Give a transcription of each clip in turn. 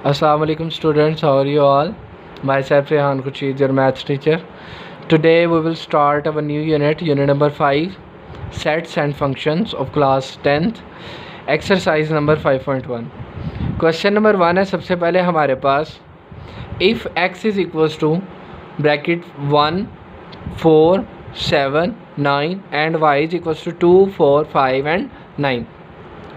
Assalamu alaikum students, how are you all? Myself Rehan Khurshid, your maths teacher. Today we will start our new unit number 5, sets and functions of class 10th, exercise number 5.1. Question number 1 है सबसे पहले हमारे पास if x is equals to bracket 1, 4, 7, 9 and y is equals to 2, 4, 5 and 9.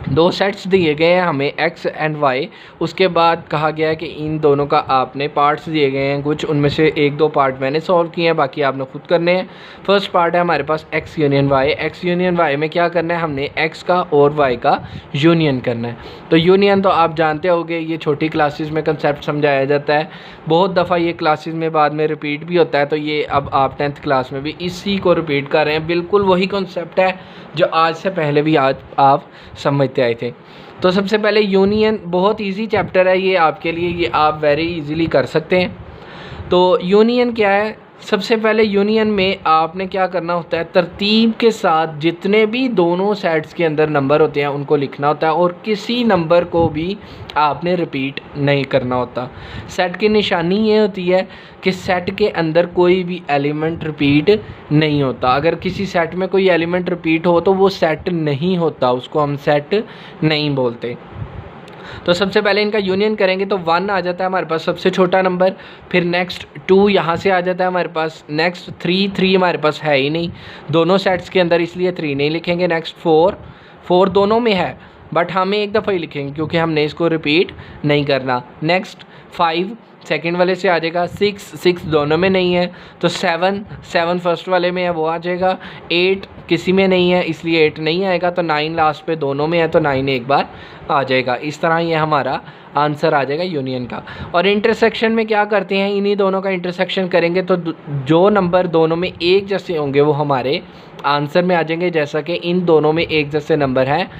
दो sets दिए गए हैं हमें x and y। उसके बाद कहा गया है कि इन दोनों का आपने पार्ट्स दिए गए हैं कुछ, उनमें से एक दो पार्ट मैंने सॉल्व किए हैं, बाकी आपने खुद करने हैं। फर्स्ट पार्ट है हमारे पास x union y। x union y में क्या करना है, हमने x का और y का यूनियन करना है। तो यूनियन तो आप जानते होंगे, ये छोटी क्लासेस में कंसेप्ट समझाया जाता है, बहुत दफ़ा ये क्लासेस में बाद में रिपीट भी होता है। तो ये अब आप 10th क्लास में भी इसी को रिपीट कर रहे हैं, बिल्कुल वही कॉन्सेप्ट है जो आज से पहले भी आज आप समझते आए थे। तो सबसे पहले यूनियन बहुत इजी चैप्टर है ये आपके लिए, ये आप वेरी इजीली कर सकते हैं। तो यूनियन क्या है, सबसे पहले यूनियन में आपने क्या करना होता है, तरतीब के साथ जितने भी दोनों सेट्स के अंदर नंबर होते हैं उनको लिखना होता है और किसी नंबर को भी आपने रिपीट नहीं करना होता। सेट की निशानी ये होती है कि सेट के अंदर कोई भी एलिमेंट रिपीट नहीं होता। अगर किसी सेट में कोई एलिमेंट रिपीट हो तो वो सेट नहीं होता, उसको हम सेट नहीं बोलते। तो सबसे पहले इनका यूनियन करेंगे तो 1 आ जाता है हमारे पास सबसे छोटा नंबर, फिर नेक्स्ट 2 यहाँ से आ जाता है हमारे पास, नेक्स्ट 3 हमारे पास है ही नहीं दोनों सेट्स के अंदर, इसलिए 3 नहीं लिखेंगे। नेक्स्ट 4 दोनों में है बट हमें एक दफ़ा ही लिखेंगे क्योंकि हमने इसको रिपीट नहीं करना। नेक्स्ट 5 सेकंड वाले से आ जाएगा, 6 दोनों में नहीं है तो 7 फर्स्ट वाले में है वो आ जाएगा, 8 किसी में नहीं है इसलिए 8 नहीं आएगा, तो 9 लास्ट पे दोनों में है तो 9 एक बार आ जाएगा। इस तरह ये हमारा आंसर आ जाएगा यूनियन का। और इंटरसेक्शन में क्या करते हैं, इन्हीं दोनों का इंटरसेक्शन करेंगे तो जो नंबर दोनों में एक जैसे होंगे वो हमारे आंसर में आ जाएंगे। जैसा कि इन दोनों में एक जैसे नंबर हैं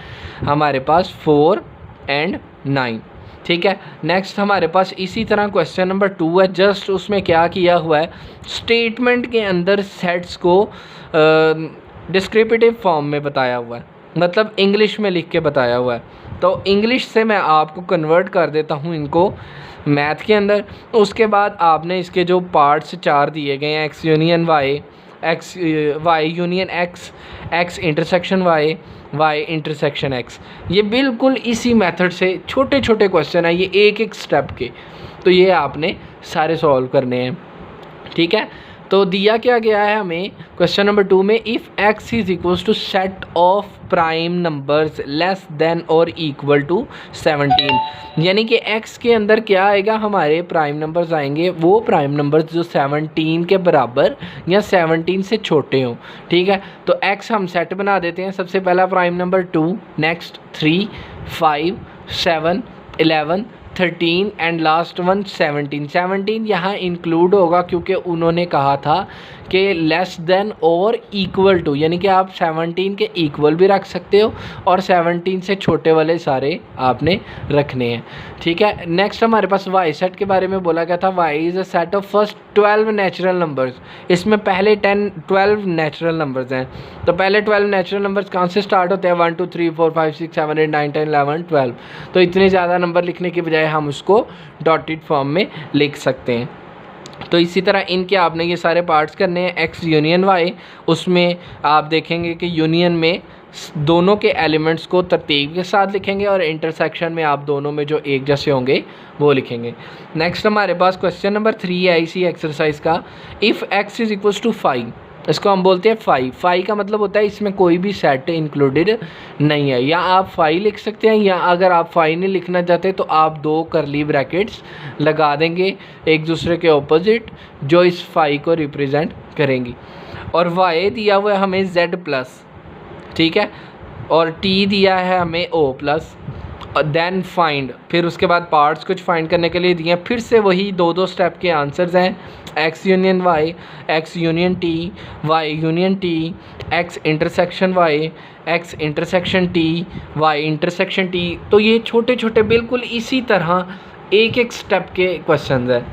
हमारे पास 4 एंड 9, ठीक है। नेक्स्ट हमारे पास इसी तरह क्वेश्चन नंबर 2 है, जस्ट उसमें क्या किया हुआ है, स्टेटमेंट के अंदर सेट्स को डिस्क्रिप्टिव फॉर्म में बताया हुआ है, मतलब इंग्लिश में लिख के बताया हुआ है। तो इंग्लिश से मैं आपको कन्वर्ट कर देता हूँ इनको मैथ के अंदर। उसके बाद आपने इसके जो पार्ट्स 4 दिए गए हैं, x union y, x y union x, x intersection y, y intersection x, ये बिल्कुल इसी मेथड से छोटे छोटे क्वेश्चन है, ये एक एक स्टेप के, तो ये आपने सारे सॉल्व करने हैं, ठीक है। तो दिया क्या गया है हमें क्वेश्चन नंबर 2 में, if x is equals to set of prime numbers less than और इक्वल टू 17, यानी कि x के अंदर क्या आएगा, हमारे प्राइम नंबर्स आएंगे वो प्राइम नंबर्स जो 17 के बराबर या 17 से छोटे हों, ठीक है। तो x हम सेट बना देते हैं, सबसे पहला prime number 2, next 3, 5, 7, 11, 13 and last one 17 यहाँ इंक्लूड होगा क्योंकि उन्होंने कहा था कि लेस देन और इक्वल टू, यानी कि आप 17 के इक्वल भी रख सकते हो और 17 से छोटे वाले सारे आपने रखने हैं, ठीक है। नेक्स्ट हमारे पास वाई सेट के बारे में बोला गया था, Y is a set of first 12 natural numbers. इसमें पहले 12 नेचुरल नंबर्स हैं, तो पहले 12 नेचुरल नंबर्स कहाँ से स्टार्ट होते हैं, 1 2 3 4 5 6 7 8 9 10 11 12। तो इतने ज़्यादा नंबर लिखने की बजाय हम उसको डॉटेड फॉर्म में लिख सकते हैं। तो इसी तरह इनके आपने ये सारे पार्ट्स करने हैं, x यूनियन y, उसमें आप देखेंगे कि यूनियन में दोनों के एलिमेंट्स को तरतीब के साथ लिखेंगे और इंटरसेक्शन में आप दोनों में जो एक जैसे होंगे वो लिखेंगे। नेक्स्ट हमारे पास क्वेश्चन नंबर 3 है इसी एक्सरसाइज का, if x is equals to 5, इसको हम बोलते हैं 5 का मतलब होता है इसमें कोई भी सेट इंक्लूडेड नहीं है, या आप 5 लिख सकते हैं, या अगर आप 5 नहीं लिखना चाहते तो आप 2 करली ब्रैकेट्स लगा देंगे एक दूसरे के ऑपोजिट जो इस 5 को रिप्रेजेंट करेंगी। और y दिया हुआ है हमें z+, ठीक है, और t दिया है हमें o+, देन फाइंड, फिर उसके बाद पार्ट्स कुछ फाइंड करने के लिए दिए हैं, फिर से वही 2 स्टेप के आंसर्स हैं, x union y, x union t, y union t, x intersection y, x intersection t, y intersection t। तो ये छोटे छोटे बिल्कुल इसी तरह एक एक स्टेप के क्वेश्चन हैं,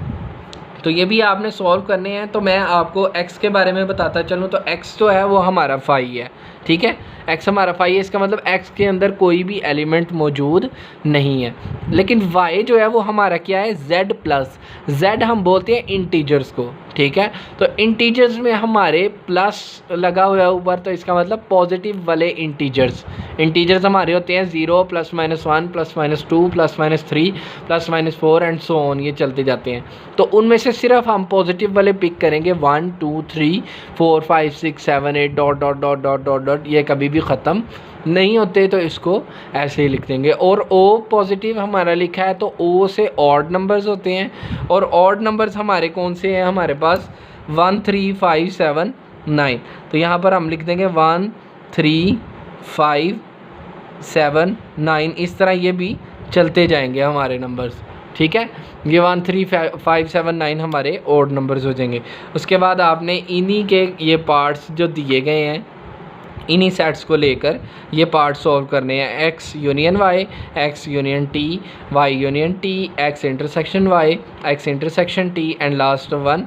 तो ये भी आपने सॉल्व करने हैं। तो मैं आपको x के बारे में बताता चलूँ तो x तो है वो हमारा 5 है, ठीक है, x हमारा 5 है, इसका मतलब x के अंदर कोई भी एलिमेंट मौजूद नहीं है। लेकिन y जो है वो हमारा क्या है, z प्लस। z हम बोलते हैं इंटीजर्स को, ठीक है। तो इंटीजर्स में हमारे प्लस लगा हुआ है ऊपर, तो इसका मतलब पॉजिटिव वाले इंटीजर्स हमारे होते हैं 0 +-1 +-2 +-3 +-4 एंड सो ऑन, ये चलते जाते हैं। तो उनमें से सिर्फ हम पॉजिटिव वाले पिक करेंगे 1 2 3 4 5 6 7 8 dot dot dot dot dot dot, ये कभी भी ख़त्म नहीं होते, तो इसको ऐसे ही लिख देंगे। और ओ पॉजिटिव हमारा लिखा है, तो ओ से ऑड नंबर्स होते हैं, और ऑड नंबर्स हमारे कौन से हैं, हमारे पास 1 3 5 7 9। तो यहाँ पर हम लिख देंगे 1 3 5 7 9, इस तरह ये भी चलते जाएंगे हमारे नंबर्स, ठीक है। ये 1 3 5 7 9 हमारे ऑड नंबर्स हो जाएंगे। उसके बाद आपने इन्हीं के ये पार्ट्स जो दिए गए हैं, इन्हीं सेट्स को लेकर ये पार्ट सॉल्व करने हैं। x union y, x union t, y union t, x intersection y, x intersection t and last one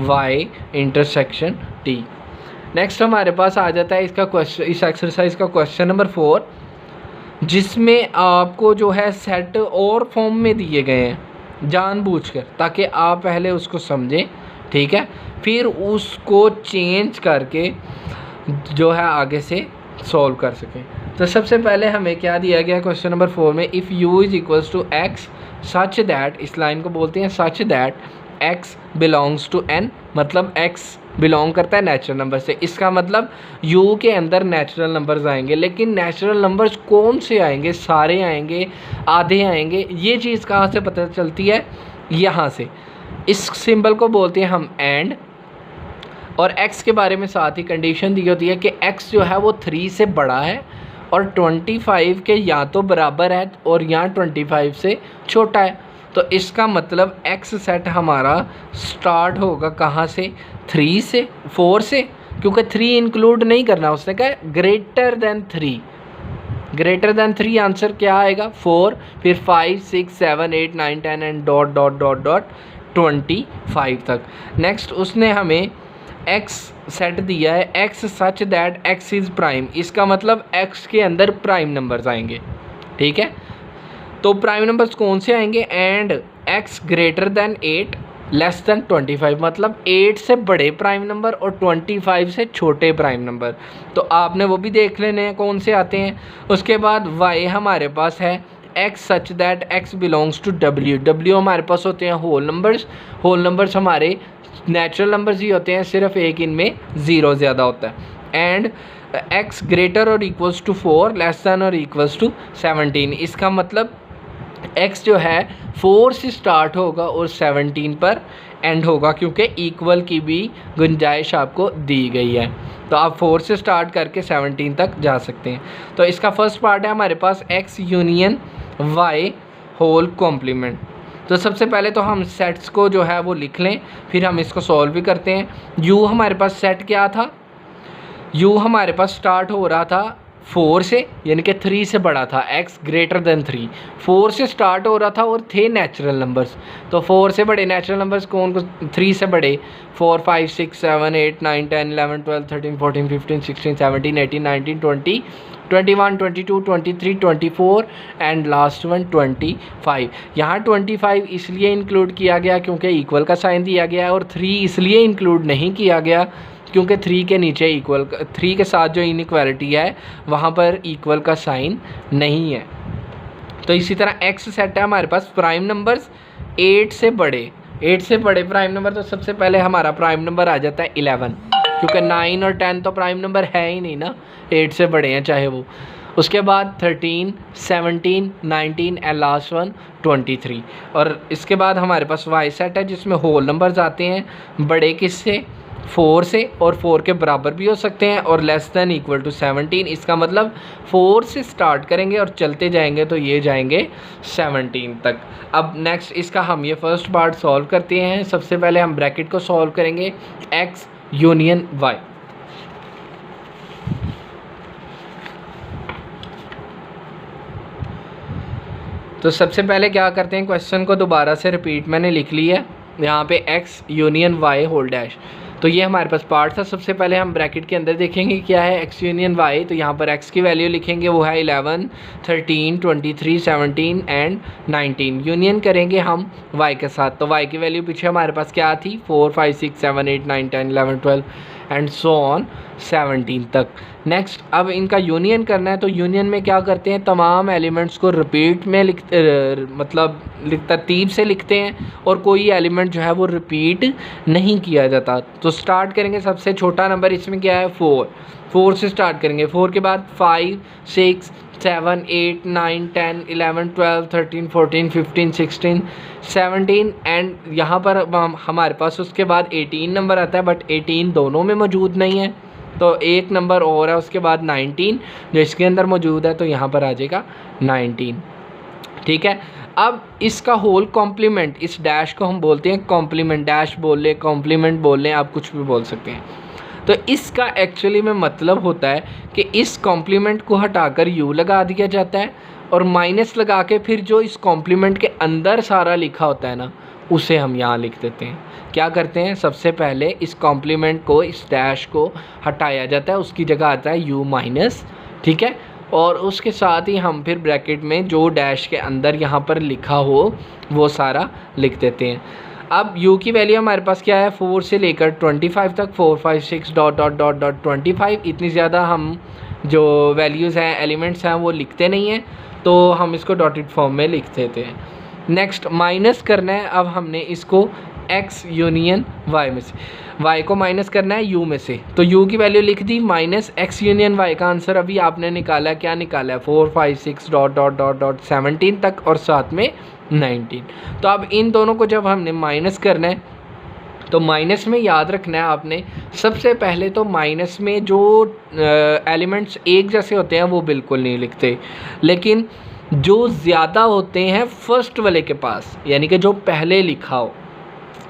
y intersection t। Next हमारे पास आ जाता है इसका क्वेश्चन, इस एक्सरसाइज का क्वेश्चन नंबर 4, जिसमें आपको जो है सेट और फॉर्म में दिए गए हैं जानबूझकर, ताकि आप पहले उसको समझें, ठीक है, फिर उसको चेंज करके जो है आगे से सॉल्व कर सकें। तो सबसे पहले हमें क्या दिया गया क्वेश्चन नंबर 4 में, if u is equals to x such that, इस लाइन को बोलते हैं such that x belongs to n, मतलब x बिलोंग करता है नेचुरल नंबर से। इसका मतलब u के अंदर नेचुरल नंबर्स आएंगे, लेकिन नेचुरल नंबर्स कौन से आएंगे, सारे आएंगे, आधे आएंगे, ये चीज़ कहाँ से पता चलती है, यहाँ से। इस सिंबल को बोलते हैं हम एंड, और x के बारे में साथ ही कंडीशन दी होती है कि x जो है वो 3 से बड़ा है और 25 के या तो बराबर है और यहाँ 25 से छोटा है। तो इसका मतलब x सेट हमारा स्टार्ट होगा कहाँ से, 3 से, 4 से, क्योंकि 3 इंक्लूड नहीं करना, उसने कहा greater than 3, greater than 3 answer क्या आएगा 4, फिर 5 6 7 8 9 10 and dot dot dot dot 25 तक। नेक्स्ट उसने हमें x सेट दिया है, x such that x is prime, इसका मतलब x के अंदर प्राइम नंबर्स आएंगे, ठीक है। तो प्राइम नंबर्स कौन से आएंगे, and x greater than 8 less than 25, मतलब 8 से बड़े प्राइम नंबर और 25 से छोटे प्राइम नंबर। तो आपने वो भी देख लेने हैं कौन से आते हैं। उसके बाद y हमारे पास है x such that x belongs to w, w हमारे पास होते हैं होल नंबर्स, होल नंबर्स हमारे नेचुरल नंबर्स ही होते हैं, सिर्फ एक इनमें ज़ीरो ज़्यादा होता है। एंड x ग्रेटर और इक्वल्स टू 4 लेस दैन और इक्वल्स टू 17, इसका मतलब x जो है 4 से स्टार्ट होगा और 17 पर एंड होगा, क्योंकि इक्वल की भी गुंजाइश आपको दी गई है। तो आप 4 से स्टार्ट करके 17 तक जा सकते हैं। तो इसका फर्स्ट पार्ट है हमारे पास x union y whole complement. तो सबसे पहले तो हम सेट्स को जो है वो लिख लें, फिर हम इसको सॉल्व भी करते हैं। u हमारे पास सेट क्या था, u हमारे पास स्टार्ट हो रहा था 4 से, यानी कि 3 से बड़ा था, x ग्रेटर देन 3, 4 से स्टार्ट हो रहा था और थे नेचुरल नंबर्स। तो 4 से बड़े नेचुरल नंबर्स कौन, 3 से बड़े 4 5 6 7 8 9 10 11 12 13 14 15 16 17 18 19 20 21 22 23 24 एंड लास्ट वन 25। यहाँ 25 इसलिए इंक्लूड किया गया क्योंकि इक्वल का साइन दिया गया है, और 3 इसलिए इंक्लूड नहीं किया गया क्योंकि 3 के नीचे इक्वल, 3 के साथ जो इनइक्वालिटी है वहाँ पर इक्वल का साइन नहीं है। तो इसी तरह x सेट है हमारे पास प्राइम नंबर्स 8 से बड़े, 8 से बड़े प्राइम नंबर। तो सबसे पहले हमारा प्राइम नंबर आ जाता है 11, क्योंकि 9 और 10 तो प्राइम नंबर है ही नहीं ना, 8 से बड़े हैं चाहे वो। उसके बाद 13 17 19 एंड लास्ट वन 23। और इसके बाद हमारे पास y सेट है जिसमें होल नंबर्स आते हैं, बड़े किससे, 4 से, और 4 के बराबर भी हो सकते हैं, और लेस दैन इक्वल टू 17। इसका मतलब 4 से स्टार्ट करेंगे और चलते जाएंगे तो ये जाएंगे 17 तक। अब नेक्स्ट इसका हम ये फर्स्ट पार्ट सॉल्व करते हैं। सबसे पहले हम ब्रैकेट को सॉल्व करेंगे, x यूनियन y। तो सबसे पहले क्या करते हैं, क्वेश्चन को दोबारा से रिपीट मैंने लिख लिया है यहाँ पे, x union y whole dash. तो ये हमारे पास पार्ट था। सबसे पहले हम ब्रैकेट के अंदर देखेंगे क्या है x यूनियन y। तो यहाँ पर x की वैल्यू लिखेंगे, वो है 11, 13, 23, 17 एंड 19। यूनियन करेंगे हम y के साथ। तो y की वैल्यू पीछे हमारे पास क्या थी, 4, 5, 6, 7, 8, 9, 10, 11, 12 एंड सो ऑन 17 तक। नेक्स्ट अब इनका यूनियन करना है। तो यूनियन में क्या करते हैं, तमाम एलिमेंट्स को रिपीट में मतलब तरतीब से लिखते हैं और कोई एलिमेंट जो है वो रिपीट नहीं किया जाता। तो स्टार्ट करेंगे, सबसे छोटा नंबर इसमें क्या है 4 से स्टार्ट करेंगे। 4 के बाद 5, 6, 7, 8, 9, 10, 11, 12, 13, 14, 15, 16, 17 एंड यहाँ पर हमारे पास उसके बाद 18 नंबर आता है, बट 18 दोनों में मौजूद नहीं है, तो एक नंबर और है उसके बाद 19 जो इसके अंदर मौजूद है, तो यहाँ पर आ जाएगा 19। ठीक है, अब इसका होल कॉम्प्लीमेंट, इस डैश को हम बोलते हैं कॉम्प्लीमेंट, डैश बोल लें, कॉम्प्लीमेंट बोल लें, आप कुछ भी बोल सकते हैं। तो इसका एक्चुअली में मतलब होता है कि इस कॉम्प्लीमेंट को हटाकर यू लगा दिया जाता है और माइनस लगा के फिर जो इस कॉम्प्लीमेंट के अंदर सारा लिखा होता है ना, उसे हम यहाँ लिख देते हैं। क्या करते हैं, सबसे पहले इस कॉम्प्लीमेंट को, इस डैश को हटाया जाता है, उसकी जगह आता है यू माइनस। ठीक है, और उसके साथ ही हम फिर ब्रैकेट में जो डैश के अंदर यहाँ पर लिखा हो वो सारा लिख देते हैं। अब u की वैल्यू हमारे पास क्या है, 4 से लेकर 25 तक, 4, 5, 6 डॉट डॉट डॉट डॉट 25। इतनी ज़्यादा हम जो वैल्यूज़ हैं, एलिमेंट्स हैं, वो लिखते नहीं हैं, तो हम इसको डॉटेड फॉर्म में लिख देते हैं। नेक्स्ट माइनस करना है। अब हमने इसको x यूनियन y में से, y को माइनस करना है u में से, तो u की वैल्यू लिख दी माइनस x यूनियन y का आंसर अभी आपने निकाला, क्या निकाला है 4, 5, 6 डॉट डॉट डॉट डॉट 17 तक और साथ में 19। तो अब इन दोनों को जब हमने माइनस करना है, तो माइनस में याद रखना है आपने, सबसे पहले तो माइनस में जो एलिमेंट्स एक जैसे होते हैं वो बिल्कुल नहीं लिखते, लेकिन जो ज़्यादा होते हैं फर्स्ट वाले के पास, यानी कि जो पहले लिखा हो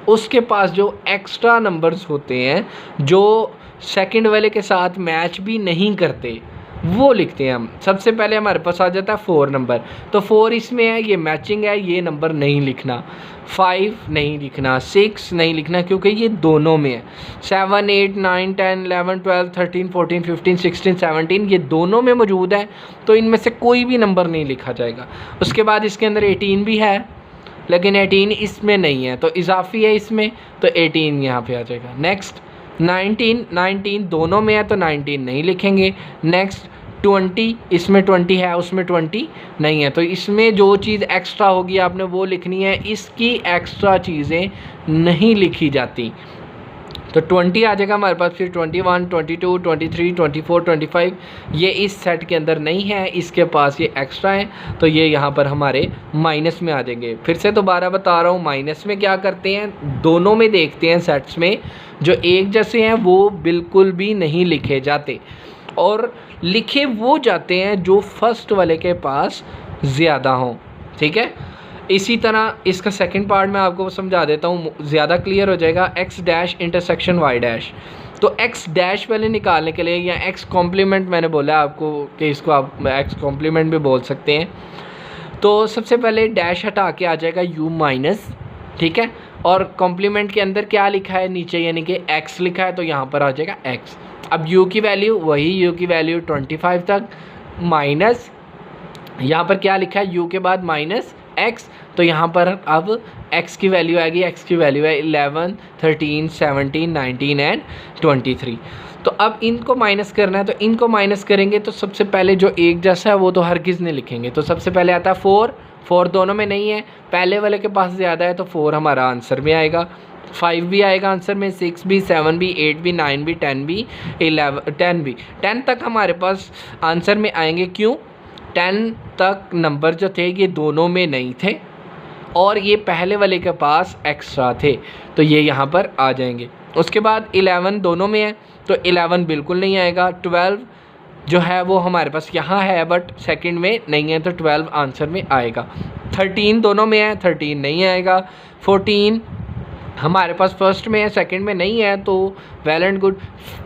उसके पास जो एक्स्ट्रा नंबर्स होते हैं जो सेकंड वाले के साथ मैच भी नहीं करते, वो लिखते हैं हम। सबसे पहले हमारे पास आ जाता है 4 नंबर, तो 4 इसमें है, ये मैचिंग है, ये नंबर नहीं लिखना। 5 नहीं लिखना, 6 नहीं लिखना क्योंकि ये दोनों में है। 7, 8, 9, 10, 11, 12, 13, 14, 15, 16, 17 ये दोनों में मौजूद है, तो इनमें से कोई भी नंबर नहीं लिखा जाएगा। उसके बाद इसके अंदर 18 भी है, लेकिन 18 इसमें नहीं है, तो इजाफी है इसमें, तो 18 यहाँ पे आ जाएगा। नेक्स्ट 19 दोनों में है, तो 19 नहीं लिखेंगे। नेक्स्ट 20, इसमें 20 है, उसमें 20 नहीं है, तो इसमें जो चीज़ एक्स्ट्रा होगी आपने वो लिखनी है, इसकी एक्स्ट्रा चीज़ें नहीं लिखी जाती। तो 20 आ जाएगा हमारे पास, फिर 21, 22, 23, 24, 25 ये इस सेट के अंदर नहीं है, इसके पास ये एक्स्ट्रा है, तो ये यहाँ पर हमारे माइनस में आ जाएंगे। फिर से दोबारा बता रहा हूँ, माइनस में क्या करते हैं, दोनों में देखते हैं सेट्स में जो एक जैसे हैं वो बिल्कुल भी नहीं लिखे जाते, और लिखे वो जाते हैं जो फर्स्ट वाले के पास ज़्यादा हों। ठीक है, इसी तरह इसका सेकंड पार्ट मैं आपको समझा देता हूँ, ज़्यादा क्लियर हो जाएगा। x dash intersection y dash, तो x डैश पहले निकालने के लिए, या x कॉम्प्लीमेंट मैंने बोला आपको कि इसको आप x कॉम्प्लीमेंट भी बोल सकते हैं। तो सबसे पहले डैश हटा के आ जाएगा u माइनस, ठीक है, और कॉम्प्लीमेंट के अंदर क्या लिखा है नीचे, यानी कि x लिखा है, तो यहाँ पर आ जाएगा x। अब u की वैल्यू वही, u की वैल्यू 25 तक, माइनस यहाँ पर क्या लिखा है, u के बाद माइनस x, तो यहाँ पर अब x की वैल्यू आएगी, x की वैल्यू है 11, 13, 17, 19 एंड 23। तो अब इनको माइनस करना है, तो इनको माइनस करेंगे तो सबसे पहले जो एक जैसा है वो तो हरगिज़ नहीं लिखेंगे, तो सबसे पहले आता है 4 दोनों में नहीं है, पहले वाले के पास ज़्यादा है, तो 4 हमारा आंसर में आएगा, 5 भी आएगा आंसर में, 6 भी, 7 भी, 8 भी, 9 भी, 10 भी, 10 भी, 10 तक हमारे पास आंसर में आएंगे। क्यों, 10 तक नंबर जो थे ये दोनों में नहीं थे और ये पहले वाले के पास एक्स्ट्रा थे, तो ये यहाँ पर आ जाएंगे। उसके बाद 11 दोनों में है, तो 11 बिल्कुल नहीं आएगा। 12 जो है वो हमारे पास यहाँ है बट सेकंड में नहीं है, तो 12 आंसर में आएगा। 13 दोनों में है, 13 नहीं आएगा। 14 हमारे पास फर्स्ट में है, सेकंड में नहीं है, तो वेल एंड गुड।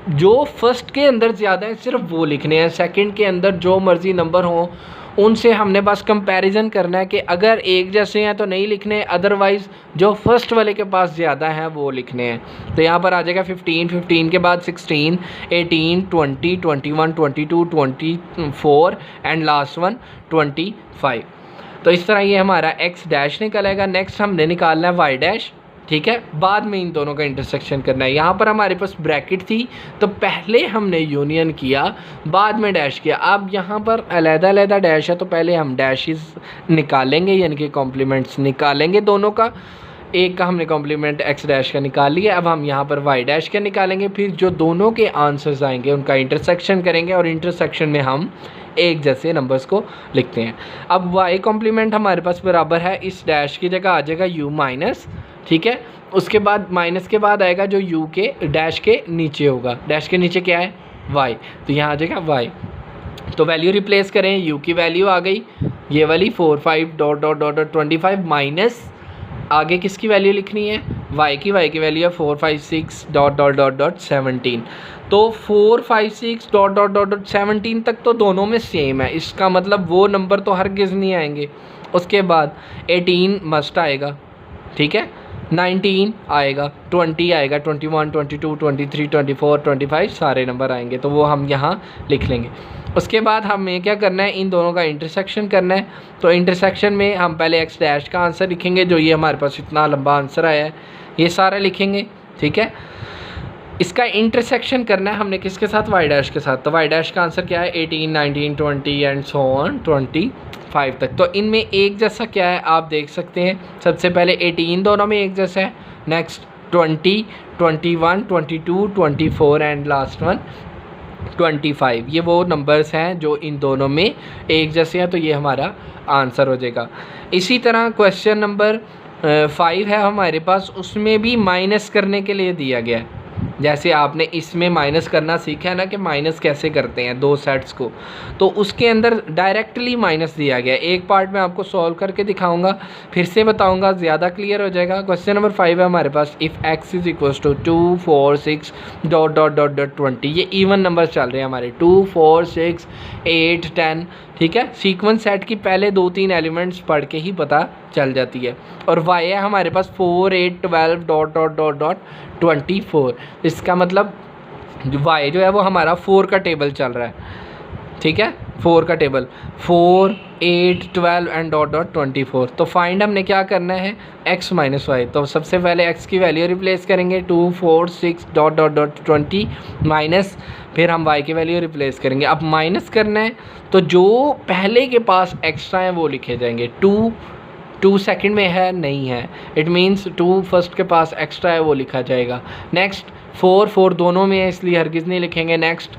जो फर्स्ट के अंदर ज़्यादा है सिर्फ वो लिखने हैं, सेकंड के अंदर जो मर्ज़ी नंबर हो उनसे हमने बस कंपैरिजन करना है कि अगर एक जैसे हैं तो नहीं लिखने, अदरवाइज़ जो फर्स्ट वाले के पास ज़्यादा हैं वो लिखने हैं। तो यहाँ पर आ जाएगा 15, 15 के बाद 16, 18, 20, 21, 22, 24 एंड लास्ट वन 25। तो इस तरह ये हमारा x डैश निकलेगा। नेक्स्ट हमने निकालना है y डैश, ठीक है। बाद में इन दोनों का इंटरसेक्शन करना है। यहाँ पर हमारे पास ब्रैकेट थी तो पहले हमने यूनियन किया, बाद में डैश किया। अब यहाँ पर अलग-अलग डैश है तो पहले हम डैशेस निकालेंगे, यानी कि कॉम्प्लीमेंट्स निकालेंगे दोनों का। एक का हमने कॉम्प्लीमेंट x डैश का निकाल लिया, अब हम यहाँ पर y डैश का निकालेंगे। फिर जो दोनों के आंसर्स आएंगे उनका इंटरसेक्शन करेंगे और इंटरसेक्शन में हम एक जैसे नंबर्स को लिखते हैं। अब y कॉम्प्लीमेंट हमारे पास बराबर है, इस डैश की जगह आ जाएगा u माइनस, ठीक है। उसके बाद माइनस के बाद आएगा जो u के डैश के नीचे होगा, डैश के नीचे क्या है y, तो यहाँ आ जाएगा y। तो वैल्यू रिप्लेस करें, u की वैल्यू आ गई ये वाली 4, 5 dot dot dot dot 25 minus आगे किसकी वैल्यू लिखनी है y की वैल्यू है 4, 5, 6 डॉट डॉट डॉट डॉट 17। तो 4, 5, 6 डॉट डॉट डॉट डॉट 17 तक तो दोनों में सेम है, इसका मतलब वो नंबर तो हरगिज़ नहीं आएंगे। उसके बाद 18 मस्ट आएगा, ठीक है, 19 आएगा, 20 आएगा, 21, 22, 23, 24, 25 सारे नंबर आएंगे, तो वो हम यहाँ लिख लेंगे। उसके बाद हमें क्या करना है, इन दोनों का इंटरसेक्शन करना है। तो इंटरसेक्शन में हम पहले x डैश का आंसर लिखेंगे, जो ये हमारे पास इतना लंबा आंसर आया है ये सारा लिखेंगे, ठीक है। इसका इंटरसेक्शन करना है हमने किसके साथ, y डैश के साथ। तो y डैश का आंसर क्या है 18, 19, 20 एंड सो ऑन 25 तक। तो इनमें एक जैसा क्या है आप देख सकते हैं, सबसे पहले 18 दोनों में एक जैसा है, नेक्स्ट 20, 21, 22, 24 एंड लास्ट वन 25। ये वो नंबर्स हैं जो इन दोनों में एक जैसे हैं, तो ये हमारा आंसर हो जाएगा। इसी तरह क्वेश्चन नंबर 5 है हमारे पास, उसमें भी माइनस करने के लिए दिया गया है। जैसे आपने इसमें माइनस करना सीखा है ना कि माइनस कैसे करते हैं दो सेट्स को, तो उसके अंदर डायरेक्टली माइनस दिया गया है। एक पार्ट मैं आपको सॉल्व करके दिखाऊंगा, फिर से बताऊंगा, ज़्यादा क्लियर हो जाएगा। क्वेश्चन नंबर 5 है हमारे पास, if x is equal to 2, 4, 6 dot dot dot dot 20। ये इवन नंबर चल रहे हैं हमारे 2, 4, 6, 8, 10, ठीक है। सीक्वेंस सेट की पहले 2-3 एलिमेंट्स पढ़ के ही पता चल जाती है। और y है हमारे पास 4, 8, 12 डॉट डॉट डॉट डॉट 24। इसका मतलब y जो है वो हमारा 4 का टेबल चल रहा है, ठीक है, 4 का टेबल 4, 8, 12 एंड डॉट डॉट 24। तो फाइंड हमने क्या करना है x माइनस वाई। तो सबसे पहले x की वैल्यू रिप्लेस करेंगे 2, 4, 6 डॉट डॉट डॉट 20 माइनस, फिर हम y की वैल्यू रिप्लेस करेंगे। अब माइनस करना है तो जो पहले के पास एक्स्ट्रा है वो लिखे जाएंगे। 2 सेकंड में है नहीं है, इट मीन्स 2 फर्स्ट के पास एक्स्ट्रा है वो लिखा जाएगा। नेक्स्ट 4 दोनों में है इसलिए हरगिज़ नहीं लिखेंगे। नेक्स्ट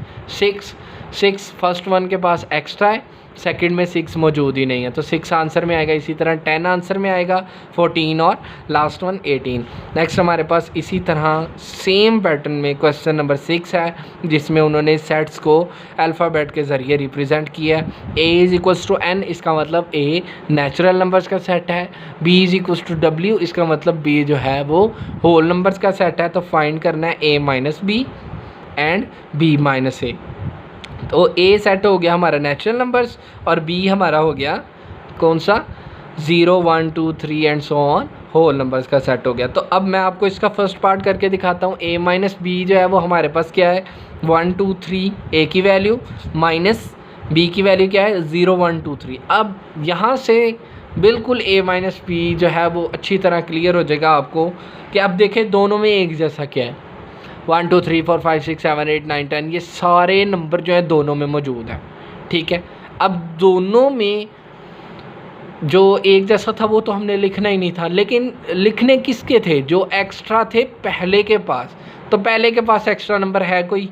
6 फर्स्ट वन के पास एक्स्ट्रा है, सेकंड में 6 मौजूद ही नहीं है, तो 6 आंसर में आएगा। इसी तरह 10 आंसर में आएगा, 14 और लास्ट वन 18। नेक्स्ट हमारे पास इसी तरह सेम पैटर्न में क्वेश्चन नंबर 6 है, जिसमें उन्होंने सेट्स को अल्फ़ाबेट के ज़रिए रिप्रेजेंट किया है। a is equals to n, इसका मतलब a नेचुरल नंबर्स का सेट है। b is equals to w, इसका मतलब b जो है वो होल नंबर्स का सेट है। तो फाइंड करना है a minus B and b minus a। तो A सेट हो गया हमारा नेचुरल नंबर्स और B हमारा हो गया कौन सा 0, 1, 2, 3 and so on whole numbers का सेट हो गया। तो अब मैं आपको इसका फर्स्ट पार्ट करके दिखाता हूँ। A माइनस बी जो है वो हमारे पास क्या है 1, 2, 3 A की वैल्यू माइनस B की वैल्यू क्या है 0, 1, 2, 3। अब यहाँ से बिल्कुल A माइनस बी जो है वो अच्छी तरह क्लियर हो जाएगा आपको कि अब देखें दोनों में एक जैसा क्या है। 1, 2, 3, 4, 5, 6, 7, 8, 9, 10 ये सारे नंबर जो है दोनों में मौजूद है, ठीक है। अब दोनों में जो एक जैसा था वो तो हमने लिखना ही नहीं था, लेकिन लिखने किसके थे, जो एक्स्ट्रा थे पहले के पास। तो पहले के पास एक्स्ट्रा नंबर है कोई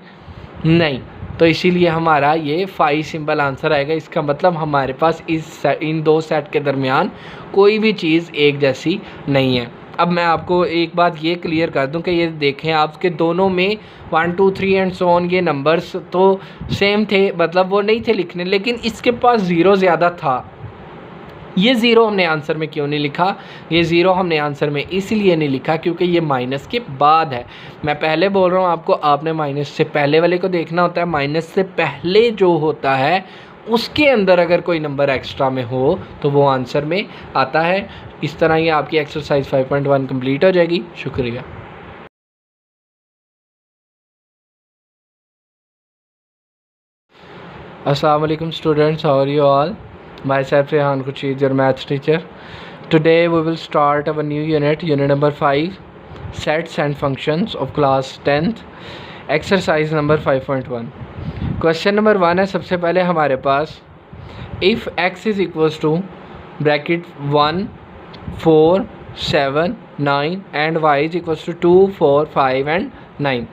नहीं, तो इसीलिए हमारा ये 5 सिंपल आंसर आएगा। इसका मतलब हमारे पास इन दो सेट के दरमियान कोई भी चीज़ एक जैसी नहीं है। अब मैं आपको एक बात ये क्लियर कर दूं कि ये देखें आपके दोनों में 1, 2, 3 एंड सो ऑन ये नंबर्स तो सेम थे, मतलब वो नहीं थे लिखने, लेकिन इसके पास ज़ीरो ज़्यादा था। ये ज़ीरो हमने आंसर में क्यों नहीं लिखा, ये ज़ीरो हमने आंसर में इसलिए नहीं लिखा क्योंकि ये माइनस के बाद है। मैं पहले बोल रहा हूँ आपको, आपने माइनस से पहले वाले को देखना होता है। माइनस से पहले जो होता है उसके अंदर अगर कोई नंबर एक्स्ट्रा में हो तो वो आंसर में आता है। इस तरह ये आपकी एक्सरसाइज 5.1 कंप्लीट हो जाएगी। शुक्रिया। Assalamu alaikum students, how are you all? Myself Rehan Khurshid, your maths teacher. Today we will start our new unit, unit number 5, sets and functions of class 10th, exercise number 5.1. Question number 1 है सबसे पहले हमारे पास, if x is equals to bracket 1 4 7 9 and y is equals to 2 4 5 and 9,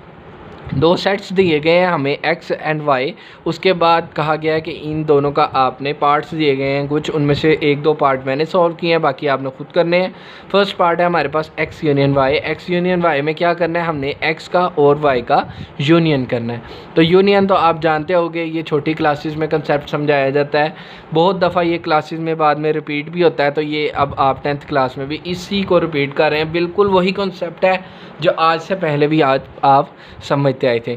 दो sets दिए गए हैं हमें x and y। उसके बाद कहा गया है कि इन दोनों का आपने पार्ट्स दिए गए हैं, कुछ उनमें से एक दो पार्ट मैंने सॉल्व किए हैं, बाकी आपने खुद करने हैं। फर्स्ट पार्ट है हमारे पास x union y। x union y में क्या करना है, हमने x का और y का यूनियन करना है। तो यूनियन तो आप जानते होंगे, ये छोटी क्लासेस में कंसेप्ट समझाया जाता है, बहुत दफ़ा ये क्लासेस में बाद में रिपीट भी होता है। तो ये अब आप 10th क्लास में भी इसी को रिपीट कर रहे हैं, बिल्कुल वही कॉन्सेप्ट है जो आज से पहले भी आज आप समझते आए थे।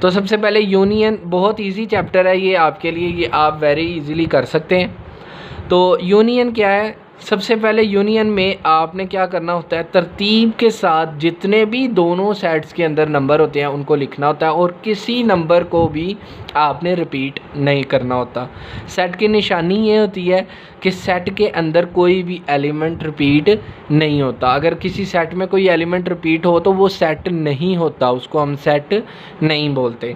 तो सबसे पहले यूनियन बहुत इजी चैप्टर है ये आपके लिए, ये आप वेरी इजीली कर सकते हैं। तो यूनियन क्या है, सबसे पहले यूनियन में आपने क्या करना होता है, तरतीब के साथ जितने भी दोनों सेट्स के अंदर नंबर होते हैं उनको लिखना होता है और किसी नंबर को भी आपने रिपीट नहीं करना होता। सेट की निशानी ये होती है कि सेट के अंदर कोई भी एलिमेंट रिपीट नहीं होता। अगर किसी सेट में कोई एलिमेंट रिपीट हो तो वो सेट नहीं होता, उसको हम सेट नहीं बोलते।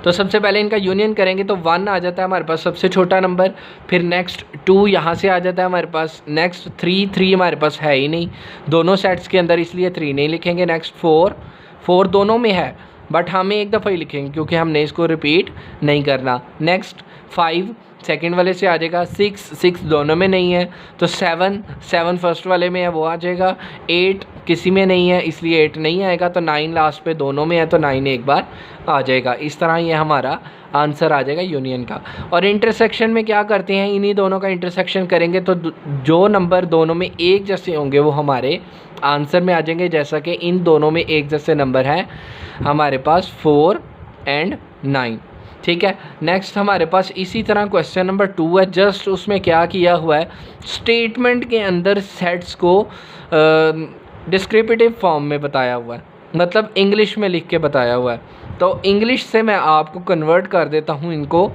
तो सबसे पहले इनका यूनियन करेंगे तो 1 आ जाता है हमारे पास सबसे छोटा नंबर, फिर नेक्स्ट 2 यहाँ से आ जाता है हमारे पास, नेक्स्ट 3 हमारे पास है ही नहीं दोनों सेट्स के अंदर, इसलिए 3 नहीं लिखेंगे। नेक्स्ट 4 दोनों में है बट हमें एक दफ़ा ही लिखेंगे क्योंकि हमने इसको रिपीट नहीं करना। नेक्स्ट 5 सेकंड वाले से आ जाएगा, 6 दोनों में नहीं है तो 7 फर्स्ट वाले में है वो आ जाएगा, 8 किसी में नहीं है इसलिए 8 नहीं आएगा, तो 9 लास्ट पे दोनों में है तो 9 एक बार आ जाएगा। इस तरह ये हमारा आंसर आ जाएगा यूनियन का। और इंटरसेक्शन में क्या करते हैं, इन्हीं दोनों का इंटरसेक्शन करेंगे तो जो नंबर दोनों में एक जैसे होंगे वो हमारे आंसर में आ जाएंगे। जैसा कि इन दोनों में एक जैसे नंबर हैं हमारे पास 4 एंड 9, ठीक है। नेक्स्ट हमारे पास इसी तरह क्वेश्चन नंबर 2 है, जस्ट उसमें क्या किया हुआ है, स्टेटमेंट के अंदर सेट्स को डिस्क्रिप्टिव फॉर्म में बताया हुआ है, मतलब इंग्लिश में लिख के बताया हुआ है। तो इंग्लिश से मैं आपको कन्वर्ट कर देता हूँ इनको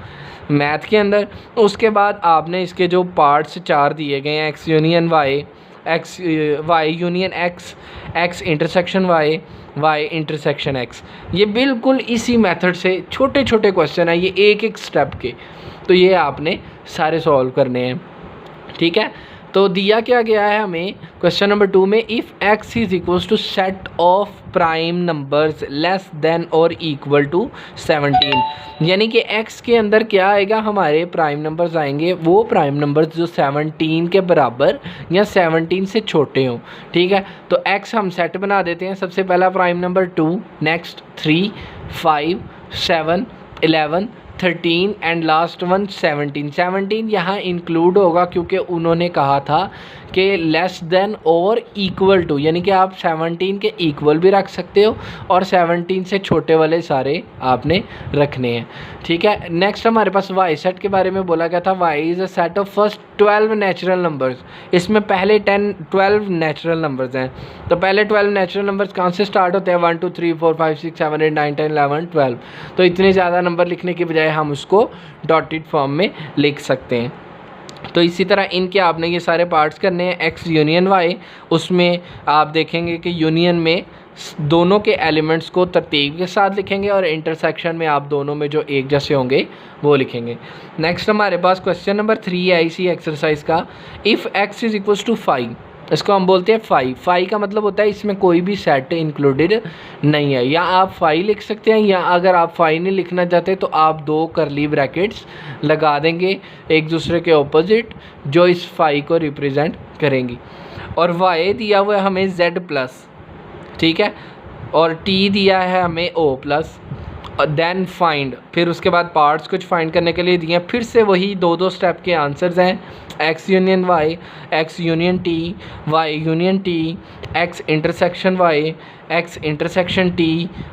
मैथ के अंदर। उसके बाद आपने इसके जो पार्ट्स 4 दिए गए हैं, x union y, y union x intersection y intersection x, ये बिल्कुल इसी मेथड से छोटे छोटे क्वेश्चन है, ये एक एक स्टेप के, तो ये आपने सारे सॉल्व करने हैं, ठीक है। तो दिया क्या गया है हमें क्वेश्चन नंबर 2 में, if x is equals to set of prime numbers less than और इक्वल टू 17, यानी कि x के अंदर क्या आएगा, हमारे प्राइम नंबर्स आएंगे वो प्राइम नंबर्स जो 17 के बराबर या 17 से छोटे हों, ठीक है। तो x हम सेट बना देते हैं, सबसे पहला prime number 2, next 3 5 7 11 13 and last one 17 यहाँ इंक्लूड होगा क्योंकि उन्होंने कहा था कि लेस देन और इक्वल टू, यानी कि आप 17 के इक्वल भी रख सकते हो और 17 से छोटे वाले सारे आपने रखने हैं, ठीक है। नेक्स्ट हमारे पास वाई सेट के बारे में बोला गया था, Y is a set of first 12 natural numbers, इसमें पहले 12 नेचुरल नंबर्स हैं। तो पहले 12 नेचुरल नंबर्स कहाँ से स्टार्ट होते हैं, 1 2 3 4 5 6 7 8 9 10 11 12, तो इतने ज़्यादा नंबर लिखने की बजाय हम उसको डॉटेड फॉर्म में लिख सकते हैं। तो इसी तरह इनके आपने ये सारे पार्ट्स करने हैं, x यूनियन y, उसमें आप देखेंगे कि यूनियन में दोनों के एलिमेंट्स को तरतीब के साथ लिखेंगे और इंटरसेक्शन में आप दोनों में जो एक जैसे होंगे वो लिखेंगे। नेक्स्ट हमारे पास क्वेश्चन नंबर 3 है इसी एक्सरसाइज का, if x is equals to 5, इसको हम बोलते हैं 5 का मतलब होता है इसमें कोई भी सेट इंक्लूडेड नहीं है, या आप 5 लिख सकते हैं, या अगर आप 5 नहीं लिखना चाहते तो आप 2 कर्ली ब्रैकेट्स लगा देंगे एक दूसरे के ऑपोजिट जो इस 5 को रिप्रेजेंट करेंगी। और y दिया हुआ है हमें z+, ठीक है, और t दिया है हमें o+, देन फाइंड, फिर उसके बाद पार्ट्स कुछ फाइंड करने के लिए दिए हैं, फिर से वही 2 स्टेप के आंसर्स हैं, x union y, x union t, y union t, x intersection y, x intersection t,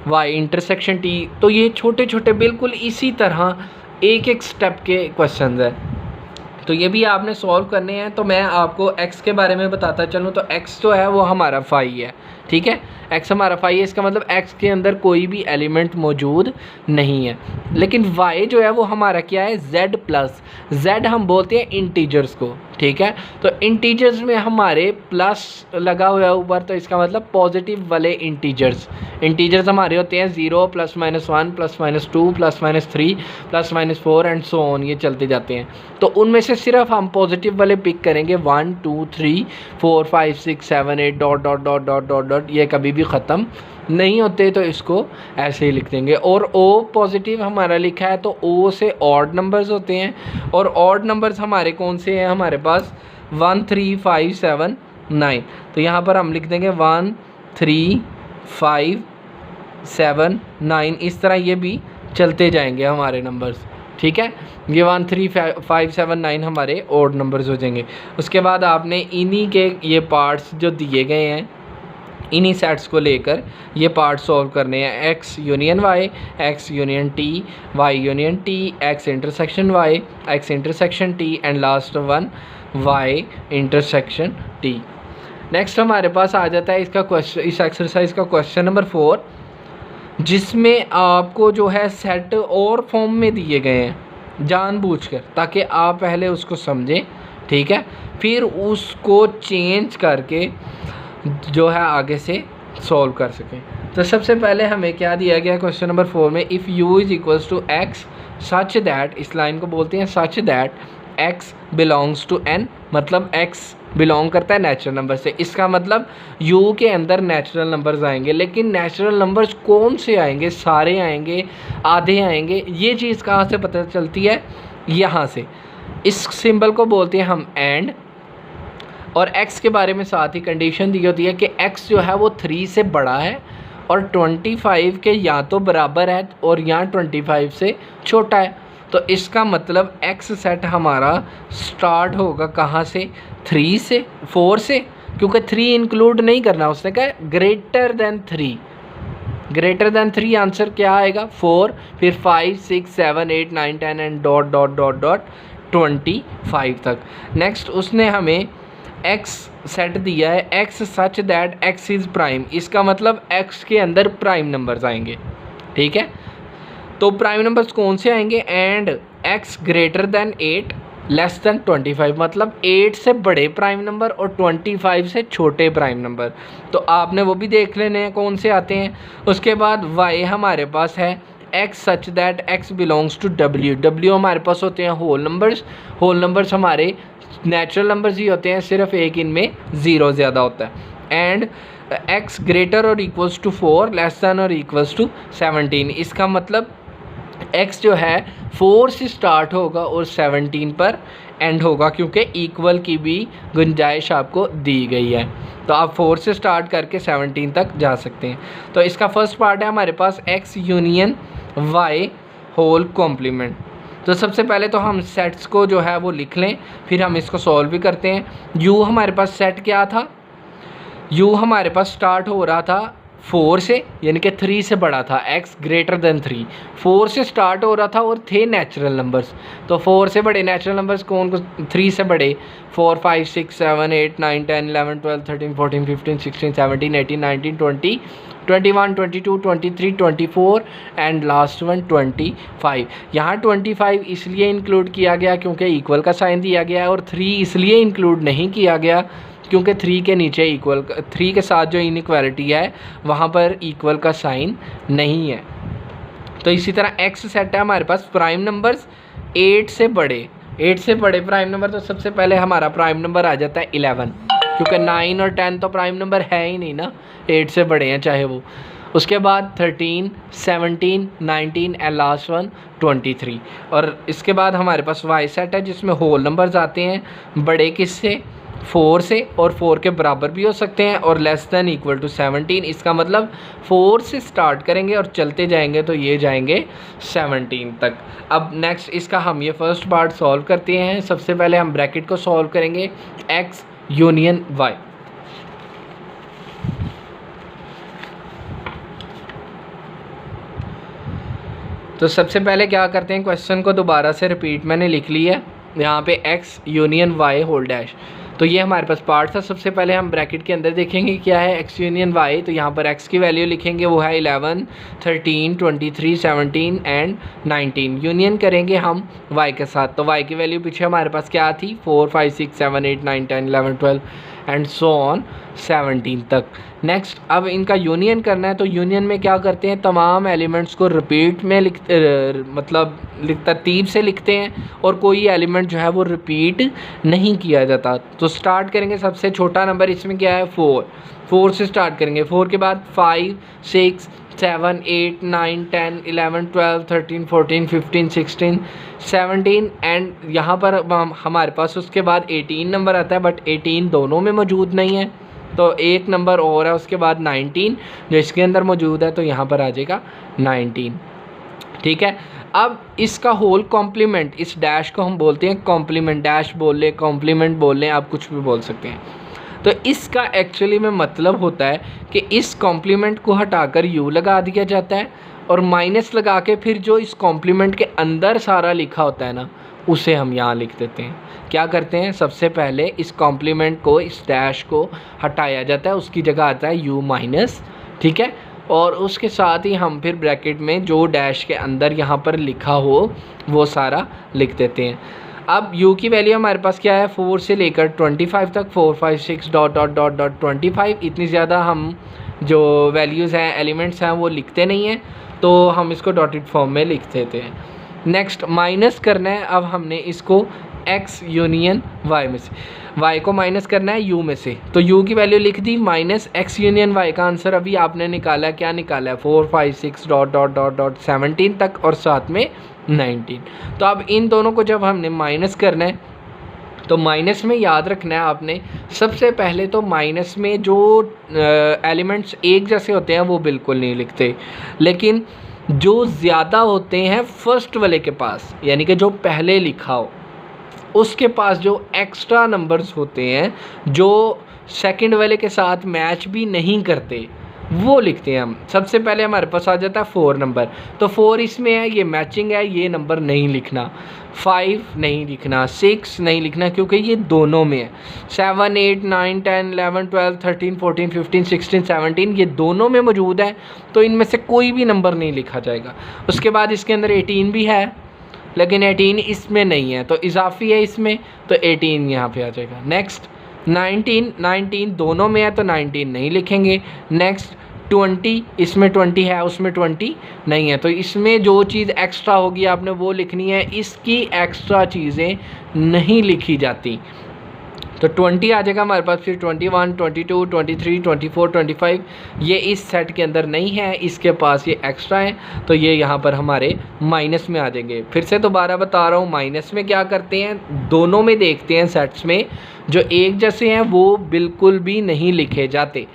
y intersection t। तो ये छोटे छोटे बिल्कुल इसी तरह एक एक स्टेप के क्वेश्चन है, तो ये भी आपने सॉल्व करने हैं। तो मैं आपको x के बारे में बताता चलूँ, तो x जो है वो हमारा 5 है, ठीक है, x हमारा 5 है, इसका मतलब x के अंदर कोई भी एलिमेंट मौजूद नहीं है। लेकिन y जो है वो हमारा क्या है, z प्लस, z हम बोलते हैं इंटीजर्स को, ठीक है। तो इंटीजर्स में हमारे प्लस लगा हुआ है ऊपर, तो इसका मतलब पॉजिटिव वाले इंटीजर्स हमारे होते हैं 0 +-1 +-2 +-3 +-4 एंड सो ऑन, ये चलते जाते हैं। तो उनमें से सिर्फ हम पॉजिटिव वाले पिक करेंगे 1 2 3 4 5 6 7 8 dot dot dot dot dot dot, ये कभी भी ख़त्म नहीं होते, तो इसको ऐसे ही लिख देंगे। और ओ पॉजिटिव हमारा लिखा है, तो ओ से ऑड नंबर्स होते हैं, और ऑड नंबर्स हमारे कौन से हैं, हमारे पास 1 3 5 7 9। तो यहाँ पर हम लिख देंगे 1 3 5 7 9, इस तरह ये भी चलते जाएंगे हमारे नंबर्स, ठीक है। ये 1 3 5 7 9 हमारे ऑड नंबर्स हो जाएंगे। उसके बाद आपने इन्हीं के ये पार्ट्स जो दिए गए हैं, इन्हीं सेट्स को लेकर ये पार्ट सॉल्व करने हैं, x union y, x union t, y union t, x intersection y, x intersection t and last one y intersection t। Next हमारे पास आ जाता है इसका क्वेश्चन, इस एक्सरसाइज का क्वेश्चन नंबर 4, जिसमें आपको जो है सेट और फॉर्म में दिए गए हैं जानबूझकर, ताकि आप पहले उसको समझें, ठीक है, फिर उसको चेंज करके जो है आगे से सॉल्व कर सकें। तो सबसे पहले हमें क्या दिया गया क्वेश्चन नंबर 4 में, if u is equals to x such that, इस लाइन को बोलते हैं such that x belongs to n, मतलब x बिलोंग करता है नेचुरल नंबर से। इसका मतलब u के अंदर नेचुरल नंबर्स आएंगे, लेकिन नेचुरल नंबर्स कौन से आएंगे, सारे आएंगे, आधे आएंगे, ये चीज़ कहाँ से पता चलती है, यहाँ से। इस सिंबल को बोलते हैं हम एंड, और x के बारे में साथ ही कंडीशन दी होती है कि x जो है वो 3 से बड़ा है और 25 के या तो बराबर है और या 25 से छोटा है। तो इसका मतलब x सेट हमारा स्टार्ट होगा कहाँ से, 3 से, 4 से, क्योंकि 3 इंक्लूड नहीं करना, उसने कहा greater than 3, greater than 3 answer क्या आएगा 4, फिर 5 6 7 8 9 10 and dot dot dot dot 25 तक। नेक्स्ट उसने हमें x सेट दिया है, x such that x is prime, इसका मतलब x के अंदर प्राइम नंबर्स आएंगे, ठीक है। तो प्राइम नंबर्स कौन से आएंगे, and x greater than 8 less than 25, मतलब 8 से बड़े प्राइम नंबर और 25 से छोटे प्राइम नंबर। तो आपने वो भी देख लेने हैं कौन से आते हैं। उसके बाद y हमारे पास है x such that x belongs to w हमारे पास होते हैं होल नंबर्स हमारे नेचुरल नंबर्स ही होते हैं, सिर्फ एक इनमें 0 ज़्यादा होता है। एंड x ग्रेटर और इक्वल्स टू 4 लेस दैन और इक्वल्स टू 17, इसका मतलब x जो है 4 से स्टार्ट होगा और 17 पर एंड होगा, क्योंकि इक्वल की भी गुंजाइश आपको दी गई है। तो आप 4 से स्टार्ट करके 17 तक जा सकते हैं। तो इसका फर्स्ट पार्ट है हमारे पास x union y whole complement. तो सबसे पहले तो हम सेट्स को जो है वो लिख लें, फिर हम इसको सॉल्व भी करते हैं। u हमारे पास सेट क्या था, u हमारे पास स्टार्ट हो रहा था 4 से, यानी कि 3 से बड़ा था, x ग्रेटर देन 3, 4 से स्टार्ट हो रहा था और थे नेचुरल नंबर्स। तो 4 से बड़े नेचुरल नंबर्स कौन, 3 से बड़े 4 5 6 7 8 9 10 11 12 13 14 15 16 17 18 19 20 21 22 23 24 एंड लास्ट वन 25। यहाँ 25 इसलिए इंक्लूड किया गया क्योंकि इक्वल का साइन दिया गया है, और 3 इसलिए इंक्लूड नहीं किया गया क्योंकि 3 के नीचे इक्वल, 3 के साथ जो इनइक्वालिटी है वहाँ पर इक्वल का साइन नहीं है। तो इसी तरह x सेट है हमारे पास प्राइम नंबर्स 8 से बड़े प्राइम नंबर। तो सबसे पहले हमारा प्राइम नंबर आ जाता है 11, क्योंकि 9 और 10 तो प्राइम नंबर है ही नहीं ना, 8 से बड़े हैं चाहे वो। उसके बाद 13 17 19 एंड लास्ट वन 23। और इसके बाद हमारे पास y सेट है जिसमें होल नंबर्स आते हैं, बड़े किससे 4 से, और 4 के बराबर भी हो सकते हैं, और लेस दैन इक्वल टू 17। इसका मतलब 4 से स्टार्ट करेंगे और चलते जाएंगे तो ये जाएंगे 17 तक। अब नेक्स्ट इसका हम ये फर्स्ट पार्ट सॉल्व करते हैं। सबसे पहले हम ब्रैकेट को सॉल्व करेंगे, x यूनियन y। तो सबसे पहले क्या करते हैं, क्वेश्चन को दोबारा से रिपीट मैंने लिख लिया है यहाँ पे x union y whole dash. तो ये हमारे पास पार्ट था। सबसे पहले हम ब्रैकेट के अंदर देखेंगे क्या है x यूनियन y। तो यहाँ पर x की वैल्यू लिखेंगे, वो है 11, 13, 23, 17 एंड 19। यूनियन करेंगे हम y के साथ। तो y की वैल्यू पीछे हमारे पास क्या थी, 4, 5, 6, 7, 8, 9, 10, 11, 12 एंड सो ऑन 17 तक। नेक्स्ट अब इनका यूनियन करना है। तो यूनियन में क्या करते हैं, तमाम एलिमेंट्स को रिपीट में तरतीब से लिखते हैं और कोई एलिमेंट जो है वो रिपीट नहीं किया जाता। तो स्टार्ट करेंगे, सबसे छोटा नंबर इसमें क्या है 4 से स्टार्ट करेंगे। 4 के बाद 5, 6, 7, 8, 9, 10, 11, 12, 13, 14, 15, 16, 17 एंड यहाँ पर हमारे पास उसके बाद 18 नंबर आता है, बट 18 दोनों में मौजूद नहीं है। तो एक नंबर और है उसके बाद 19 जो इसके अंदर मौजूद है, तो यहाँ पर आ जाएगा 19। ठीक है, अब इसका होल कॉम्प्लीमेंट, इस डैश को हम बोलते हैं कॉम्प्लीमेंट। डैश बोल लें, कॉम्प्लीमेंट बोल लें, आप कुछ भी बोल सकते हैं। तो इसका एक्चुअली में मतलब होता है कि इस कॉम्प्लीमेंट को हटाकर यू लगा दिया जाता है और माइनस लगा के फिर जो इस कॉम्प्लीमेंट के अंदर सारा लिखा होता है ना, उसे हम यहाँ लिख देते हैं। क्या करते हैं, सबसे पहले इस कॉम्प्लीमेंट को, इस डैश को हटाया जाता है, उसकी जगह आता है यू माइनस। ठीक है, और उसके साथ ही हम फिर ब्रैकेट में जो डैश के अंदर यहाँ पर लिखा हो वो सारा लिख देते हैं। अब u की वैल्यू हमारे पास क्या है, 4 से लेकर 25 तक, 4, 5, 6 डॉट डॉट डॉट डॉट 25। इतनी ज़्यादा हम जो वैल्यूज़ हैं, एलिमेंट्स हैं, वो लिखते नहीं हैं, तो हम इसको डॉटेड फॉर्म में लिख देते हैं। नेक्स्ट माइनस करना है। अब हमने इसको x यूनियन y में से, y को माइनस करना है u में से। तो u की वैल्यू लिख दी, माइनस x यूनियन y का आंसर अभी आपने निकाला, क्या निकाला है, 4, 5, 6 डॉट डॉट डॉट डॉट 17 तक और साथ में 19। तो अब इन दोनों को जब हमने माइनस करना है, तो माइनस में याद रखना है आपने, सबसे पहले तो माइनस में जो एलिमेंट्स एक जैसे होते हैं वो बिल्कुल नहीं लिखते, लेकिन जो ज़्यादा होते हैं फर्स्ट वाले के पास, यानी कि जो पहले लिखा हो उसके पास जो एक्स्ट्रा नंबर्स होते हैं जो सेकंड वाले के साथ मैच भी नहीं करते, वो लिखते हैं हम। सबसे पहले हमारे पास आ जाता है 4 नंबर। तो 4 इसमें है, ये मैचिंग है, ये नंबर नहीं लिखना। 5 नहीं लिखना, 6 नहीं लिखना क्योंकि ये दोनों में है। 7, 8, 9, 10, 11, 12, 13, 14, 15, 16, 17 ये दोनों में मौजूद है, तो इनमें से कोई भी नंबर नहीं लिखा जाएगा। उसके बाद इसके अंदर 18 भी है, लेकिन 18 इसमें नहीं है, तो इजाफी है इसमें, तो 18 यहाँ पे आ जाएगा। नेक्स्ट 19 दोनों में है, तो 19 नहीं लिखेंगे। नेक्स्ट 20, इसमें 20 है, उसमें 20 नहीं है, तो इसमें जो चीज़ एक्स्ट्रा होगी आपने वो लिखनी है, इसकी एक्स्ट्रा चीज़ें नहीं लिखी जाती। तो 20 आ जाएगा हमारे पास, फिर 21, 22, 23, 24, 25 ये इस सेट के अंदर नहीं है, इसके पास ये एक्स्ट्रा है, तो ये यहाँ पर हमारे माइनस में आ जाएंगे। फिर से दोबारा बता रहा हूँ, माइनस में क्या करते हैं, दोनों में देखते हैं सेट्स में जो एक जैसे हैं वो बिल्कुल भी नहीं लिखे जाते,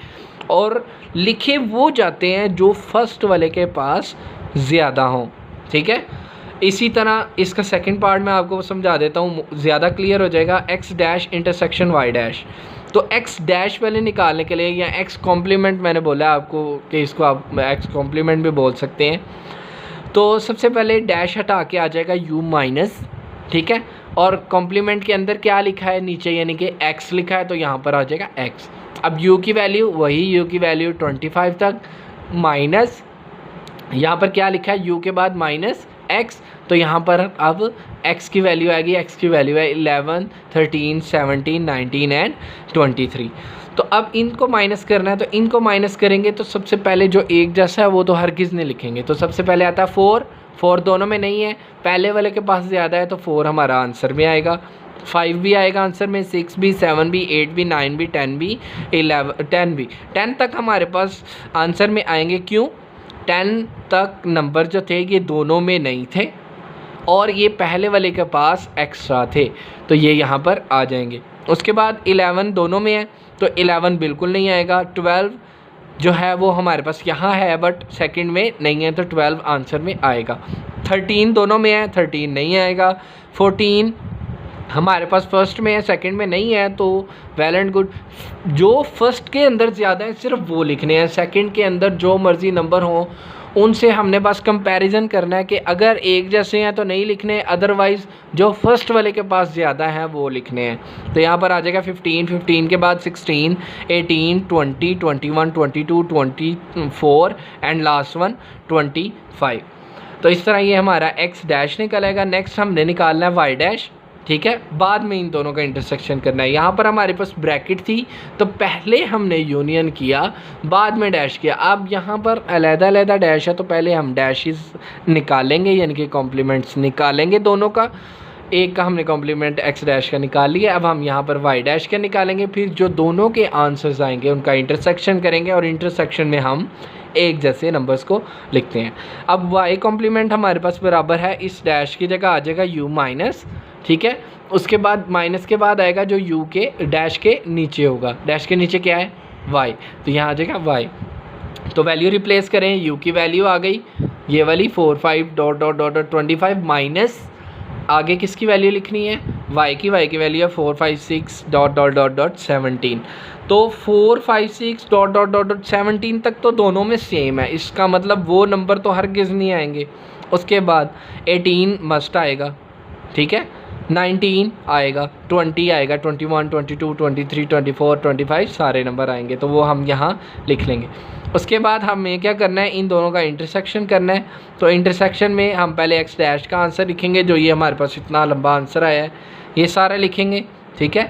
और लिखे वो जाते हैं जो फर्स्ट वाले के पास ज़्यादा हों। ठीक है, इसी तरह इसका सेकंड पार्ट मैं आपको समझा देता हूँ, ज़्यादा क्लियर हो जाएगा। x dash intersection y dash. तो x डैश पहले निकालने के लिए, या x कॉम्प्लीमेंट मैंने बोला आपको कि इसको आप x कॉम्प्लीमेंट भी बोल सकते हैं। तो सबसे पहले डैश हटा के आ जाएगा u माइनस। ठीक है, और कॉम्प्लीमेंट के अंदर क्या लिखा है नीचे, यानी कि x लिखा है, तो यहाँ पर आ जाएगा x। अब u की वैल्यू वही, u की वैल्यू 25 तक, माइनस यहाँ पर क्या लिखा है, u के बाद माइनस x, तो यहाँ पर अब x की वैल्यू आएगी, x की वैल्यू है 11, 13, 17, 19 एंड 23। तो अब इनको माइनस करना है, तो इनको माइनस करेंगे तो सबसे पहले जो एक जैसा है वो तो हरगिज़ नहीं लिखेंगे। तो सबसे पहले आता है 4 दोनों में नहीं है, पहले वाले के पास ज़्यादा है, तो 4 हमारा आंसर में आएगा। 5 भी आएगा आंसर में, 6 भी, 7 भी, 8 भी, 9 भी, 10 भी, 10 भी। 10 तक हमारे पास आंसर में आएंगे, क्यों, 10 तक नंबर जो थे ये दोनों में नहीं थे और ये पहले वाले के पास एक्स्ट्रा थे, तो ये यहाँ पर आ जाएंगे। उसके बाद 11 दोनों में है, तो 11 बिल्कुल नहीं आएगा। 12 जो है वो हमारे पास यहाँ है बट सेकंड में नहीं है, तो 12 आंसर में आएगा। 13 दोनों में है, 13 नहीं आएगा। 14 हमारे पास फर्स्ट में है, सेकंड में नहीं है, तो वेल एंड गुड। जो फर्स्ट के अंदर ज़्यादा है सिर्फ वो लिखने हैं, सेकंड के अंदर जो मर्ज़ी नंबर हो उनसे हमने बस कंपैरिजन करना है कि अगर एक जैसे हैं तो नहीं लिखने, अदरवाइज़ जो फर्स्ट वाले के पास ज़्यादा हैं वो लिखने हैं। तो यहाँ पर आ जाएगा 15, 15 के बाद 16, 18, 20, 21, 22, 24 एंड लास्ट वन 25। तो इस तरह ये हमारा एक्स डैश निकल आएगा। नेक्स्ट हमने निकालना है वाई डैश, ठीक है, बाद में इन दोनों का इंटरसेक्शन करना है। यहाँ पर हमारे पास ब्रैकेट थी तो पहले हमने यूनियन किया, बाद में डैश किया। अब यहाँ पर अलग-अलग डैश है तो पहले हम डैशेस निकालेंगे, यानी कि कॉम्प्लीमेंट्स निकालेंगे दोनों का। एक का हमने कॉम्प्लीमेंट एक्स डैश का निकाल लिया, अब हम यहाँ पर वाई डैश का निकालेंगे। फिर जो दोनों के आंसर्स आएंगे उनका इंटरसेक्शन करेंगे और इंटरसेक्शन में हम एक जैसे नंबर्स को लिखते हैं। अब वाई कॉम्प्लीमेंट हमारे पास बराबर है, इस डैश की जगह आ जाएगा यू माइनस, ठीक है। उसके बाद माइनस के बाद आएगा जो यू के डैश के नीचे होगा, डैश के नीचे क्या है वाई, तो यहाँ आ जाएगा वाई। तो वैल्यू रिप्लेस करें, यू की वैल्यू आ गई ये वाली 4 5 dot dot dot dot 25 minus आगे किसकी वैल्यू लिखनी है वाई की वैल्यू है 4 5 6 डॉट डॉट डॉट डॉट 17। तो 4 5 6 डॉट डॉट डॉट डॉट 17 तक तो दोनों में सेम है, इसका मतलब वो नंबर तो हरगिज़ नहीं आएंगे। उसके बाद 18 मस्ट आएगा, ठीक है, 19 आएगा, 20 आएगा, 21 22 23 24 25 सारे नंबर आएंगे, तो वो हम यहाँ लिख लेंगे। उसके बाद हमें क्या करना है, इन दोनों का इंटरसेक्शन करना है। तो इंटरसेक्शन में हम पहले एक्स डैश का आंसर लिखेंगे, जो ये हमारे पास इतना लंबा आंसर आया है ये सारा लिखेंगे, ठीक है।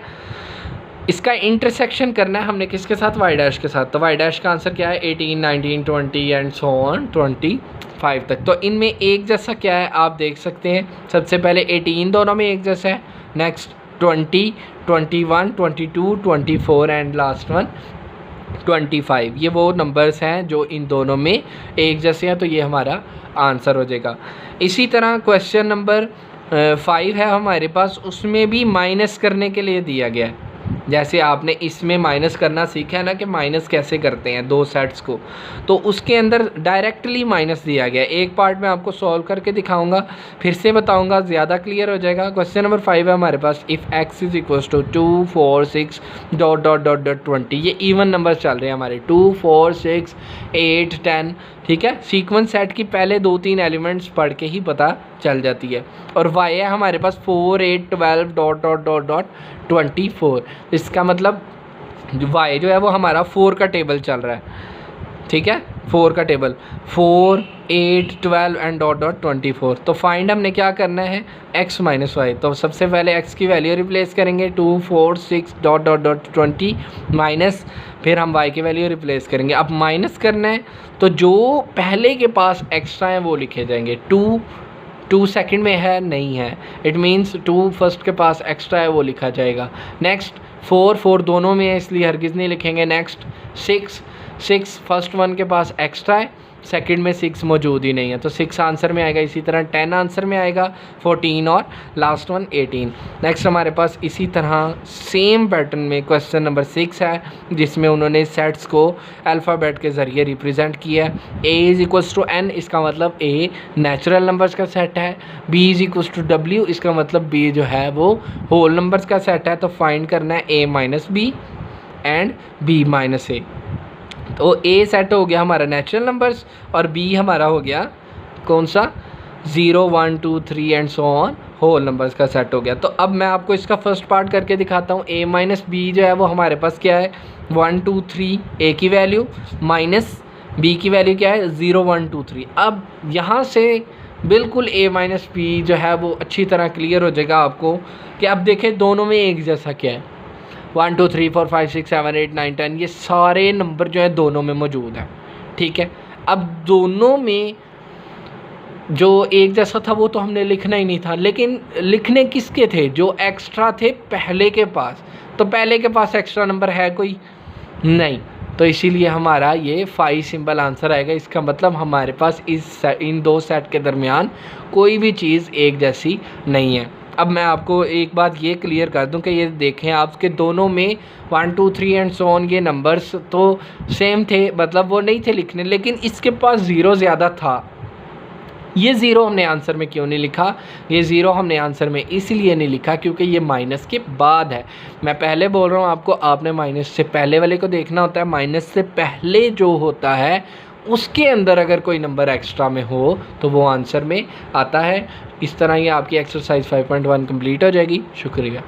इसका इंटरसेक्शन करना है हमने किसके साथ, वाई डैश के साथ। तो वाई डैश का आंसर क्या है 18 19 20 एंड सो ऑन 25 तक। तो इनमें एक जैसा क्या है आप देख सकते हैं, सबसे पहले 18 दोनों में एक जैसा है, नेक्स्ट 20 21 22 24 एंड लास्ट वन 25। ये वो नंबर्स हैं जो इन दोनों में एक जैसे हैं, तो ये हमारा आंसर हो जाएगा। इसी तरह क्वेश्चन नंबर 5 है हमारे पास, उसमें भी माइनस करने के लिए दिया गया है। जैसे आपने इसमें माइनस करना सीखा है ना कि माइनस कैसे करते हैं दो सेट्स को, तो उसके अंदर डायरेक्टली माइनस दिया गया है। एक पार्ट मैं आपको सॉल्व करके दिखाऊंगा, फिर से बताऊंगा, ज़्यादा क्लियर हो जाएगा। क्वेश्चन नंबर 5 है हमारे पास, if x is equal to 2 4 6 dot dot dot dot 20। ये इवन नंबर चल रहे हैं हमारे 2 4 6 8 10, ठीक है। सीक्वेंस सेट की पहले 2-3 एलिमेंट्स पढ़ के ही पता चल जाती है। और वाई है हमारे पास 4 8 12 डॉट डॉट डॉट डॉट 24। इसका मतलब वाई जो है वो हमारा 4 का टेबल चल रहा है, ठीक है, 4 का टेबल 4 8 12 एंड डॉट डॉट 24। तो फाइंड हमने क्या करना है x माइनस वाई। तो सबसे पहले x की वैल्यू रिप्लेस करेंगे 2 4 6 डॉट डॉट डॉट 20 माइनस, फिर हम y की वैल्यू रिप्लेस करेंगे। अब माइनस करना है तो जो पहले के पास एक्स्ट्रा है वो लिखे जाएंगे। 2 सेकंड में है नहीं है, इट मीन्स 2 फर्स्ट के पास एक्स्ट्रा है वो लिखा जाएगा। नेक्स्ट 4 दोनों में है इसलिए हरगिज़ नहीं लिखेंगे। नेक्स्ट 6 फर्स्ट वन के पास एक्स्ट्रा है, सेकंड में 6 मौजूद ही नहीं है, तो 6 आंसर में आएगा। इसी तरह 10 आंसर में आएगा, 14 और लास्ट वन 18। नेक्स्ट हमारे पास इसी तरह सेम पैटर्न में क्वेश्चन नंबर 6 है, जिसमें उन्होंने सेट्स को अल्फ़ाबेट के ज़रिए रिप्रेजेंट किया है। a is equals to n, इसका मतलब a नेचुरल नंबर्स का सेट है। b is equals to w, इसका मतलब b जो है वो होल नंबर्स का सेट है। तो फाइंड करना है a minus B and b minus a। तो A सेट हो गया हमारा नेचुरल नंबर्स और B हमारा हो गया कौन सा 0 1 2 3 and so on whole numbers का सेट हो गया। तो अब मैं आपको इसका फर्स्ट पार्ट करके दिखाता हूँ। A माइनस बी जो है वो हमारे पास क्या है 1 2 3 A की वैल्यू माइनस B की वैल्यू क्या है 0 1 2 3। अब यहाँ से बिल्कुल A माइनस बी जो है वो अच्छी तरह क्लियर हो जाएगा आपको कि अब देखें दोनों में एक जैसा क्या है। 1 2 3 4 5 6 7 8 9 10 ये सारे नंबर जो है दोनों में मौजूद हैं, ठीक है। अब दोनों में जो एक जैसा था वो तो हमने लिखना ही नहीं था, लेकिन लिखने किसके थे जो एक्स्ट्रा थे पहले के पास। तो पहले के पास एक्स्ट्रा नंबर है कोई नहीं, तो इसीलिए हमारा ये 5 सिंपल आंसर आएगा। इसका मतलब हमारे पास इन दो सेट के दरमियान कोई भी चीज़ एक जैसी नहीं है। अब मैं आपको एक बात ये क्लियर कर दूं कि ये देखें आपके दोनों में 1 2 3 एंड सो ऑन ये नंबर्स तो सेम थे, मतलब वो नहीं थे लिखने, लेकिन इसके पास ज़ीरो ज़्यादा था। ये ज़ीरो हमने आंसर में क्यों नहीं लिखा, ये ज़ीरो हमने आंसर में इसलिए नहीं लिखा क्योंकि ये माइनस के बाद है। मैं पहले बोल रहा हूँ आपको, आपने माइनस से पहले वाले को देखना होता है। माइनस से पहले जो होता है उसके अंदर अगर कोई नंबर एक्स्ट्रा में हो तो वो आंसर में आता है। इस तरह ये आपकी एक्सरसाइज 5.1 कंप्लीट हो जाएगी। शुक्रिया।